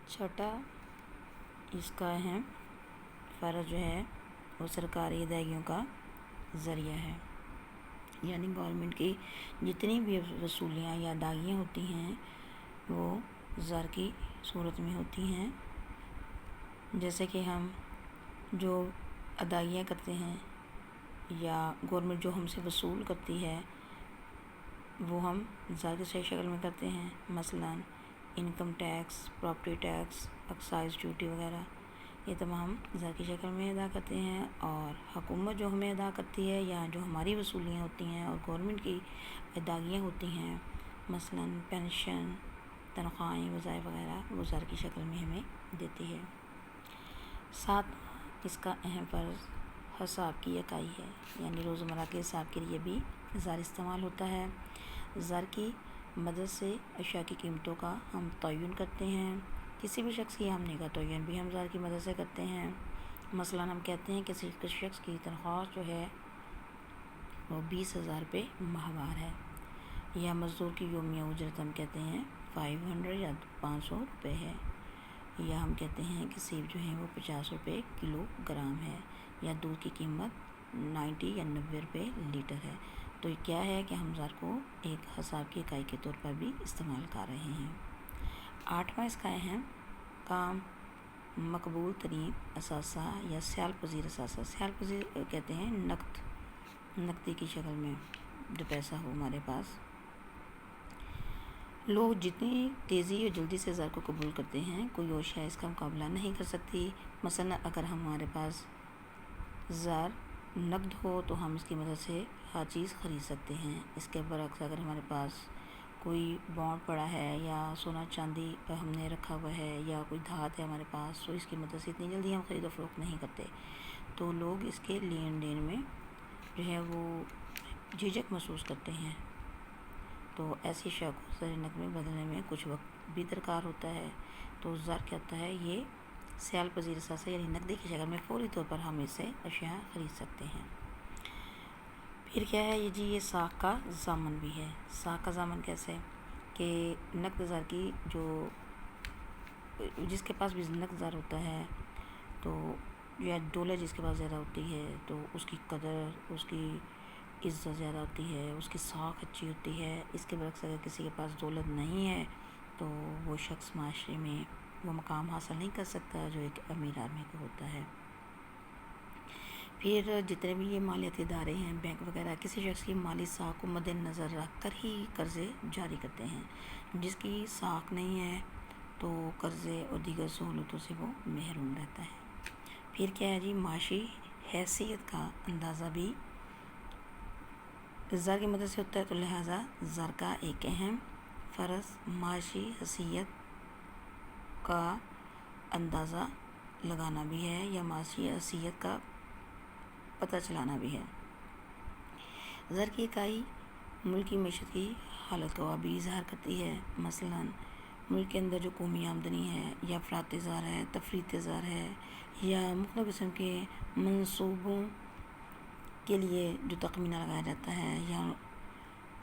چھٹا اس کا اہم فرض جو ہے وہ سرکاری ادائیگیوں کا ذریعہ ہے، یعنی گورنمنٹ کی جتنی بھی وصولیاں یا ادائیگیاں ہوتی ہیں وہ زر کی صورت میں ہوتی ہیں۔ جیسے کہ ہم جو ادائیگیاں کرتے ہیں یا گورنمنٹ جو ہم سے وصول کرتی ہے وہ ہم زر کی شکل میں کرتے ہیں، مثلاً income tax, property tax, excise duty وغیرہ، یہ تمام زر کی شکل میں ادا کرتے ہیں۔ اور حکومت جو ہمیں ادا کرتی ہے یا جو ہماری وصولیاں ہوتی ہیں اور گورنمنٹ کی ادائیگیاں ہوتی ہیں، مثلاً پینشن، تنخواہیں، وظائف وغیرہ، وہ زر کی شکل میں ہمیں دیتی ہے۔ ساتھ اس کا اہم فرض حساب کی اکائی ہے، یعنی روزمرہ کے حساب کے لیے بھی زر استعمال ہوتا ہے۔ زر کی مدد سے اشیاء کی قیمتوں کا ہم تعین کرتے ہیں، کسی بھی شخص کی آمدنی کا تعین بھی ہم زر کی مدد سے کرتے ہیں۔ مثلاً ہم کہتے ہیں کسی شخص کی تنخواہ جو ہے وہ 20,000 روپے ماہوار ہے، یا مزدور کی یومیہ اجرت ہم کہتے ہیں 500 یا 500 روپے ہے، یا ہم کہتے ہیں کہ سیب جو ہیں وہ 50 روپے کلو گرام ہے، یا دودھ کی قیمت 90 یا 90 روپے لیٹر ہے۔ تو یہ کیا ہے کہ ہم زر کو ایک حساب کی اکائی کے طور پر بھی استعمال کر رہے ہیں۔ آٹھواں اس کا اہم کام مقبول ترین اثاثہ یا سیال پذیر اثاثہ، سیال پذیر کہتے ہیں نقدی کی شکل میں جو پیسہ ہو ہمارے پاس۔ لوگ جتنی تیزی اور جلدی سے زر کو قبول کرتے ہیں کوئی اور شے اس کا مقابلہ نہیں کر سکتی۔ مثلاً اگر ہمارے پاس زر نقد ہو تو ہم اس کی مدد سے ہر چیز خرید سکتے ہیں۔ اس کے برعکس اگر ہمارے پاس کوئی بانڈ پڑا ہے یا سونا چاندی ہم نے رکھا ہوا ہے یا کوئی دھات ہے ہمارے پاس، تو اس کی مدد سے اتنی جلدی ہم خرید و فروخت نہیں کرتے، تو لوگ اس کے لین دین میں جو ہے وہ جھجک محسوس کرتے ہیں۔ تو ایسی اشیاء کو زر نقد میں بدلنے میں کچھ وقت بھی درکار ہوتا ہے، تو زر کیا ہوتا ہے، یہ سیال پذیر اثاثہ یعنی نقدی کی شکل میں فوری طور پر ہم اس سے اشیاء خرید سکتے ہیں۔ پھر کیا ہے یہ ساکھ کا ضامن بھی ہے۔ ساکھ کا ضامن کیسے کہ نقد زر کی جس کے پاس بھی نقد زر ہوتا ہے تو یا دولت جس کے پاس زیادہ ہوتی ہے تو اس کی قدر، اس کی عزت زیادہ ہوتی ہے، اس کی ساکھ اچھی ہوتی ہے۔ اس کے برعکس اگر کسی کے پاس دولت نہیں ہے تو وہ شخص معاشرے میں وہ مقام حاصل نہیں کر سکتا جو ایک امیر آدمی کو ہوتا ہے۔ پھر جتنے بھی یہ مالیاتی ادارے ہیں، بینک وغیرہ، کسی شخص کی مالی ساکھ کو مد نظر رکھ کر ہی قرضے جاری کرتے ہیں۔ جس کی ساکھ نہیں ہے تو قرضے اور دیگر سہولتوں سے وہ محروم رہتا ہے۔ پھر کیا ہے معاشی حیثیت کا اندازہ بھی زر کی مدد سے ہوتا ہے، تو لہٰذا زر کا ایک اہم فرض معاشی حیثیت کا اندازہ لگانا بھی ہے یا معاشی حیثیت کا پتہ چلانا بھی ہے۔ زر کی اکائی ملک کی معیشت کی حالت کو بھی اظہار کرتی ہے۔ مثلاً ملک کے اندر جو قومی آمدنی ہے یا افراط زر ہے، تفریط زر ہے، یا مختلف قسم کے منصوبوں کے لیے جو تخمینہ لگایا جاتا ہے، یا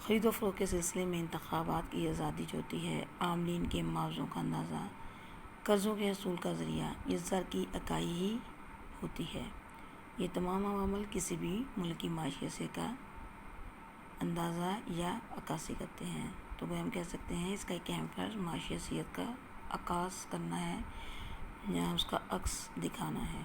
خرید و فروخت کے سلسلے میں انتخابات کی آزادی جو ہوتی ہے، عاملین کے معاوضوں کا اندازہ، قرضوں کے حصول کا ذریعہ، یہ زر کی اکائی ہی ہوتی ہے۔ یہ تمام عوامل کسی بھی ملک کی معاشی حیثیت کا اندازہ یا عکاسی کرتے ہیں۔ تو وہ ہم کہہ سکتے ہیں اس کا ایک اہم فرض معاشی حیثیت کا عکاس کرنا ہے یا اس کا عکس دکھانا ہے۔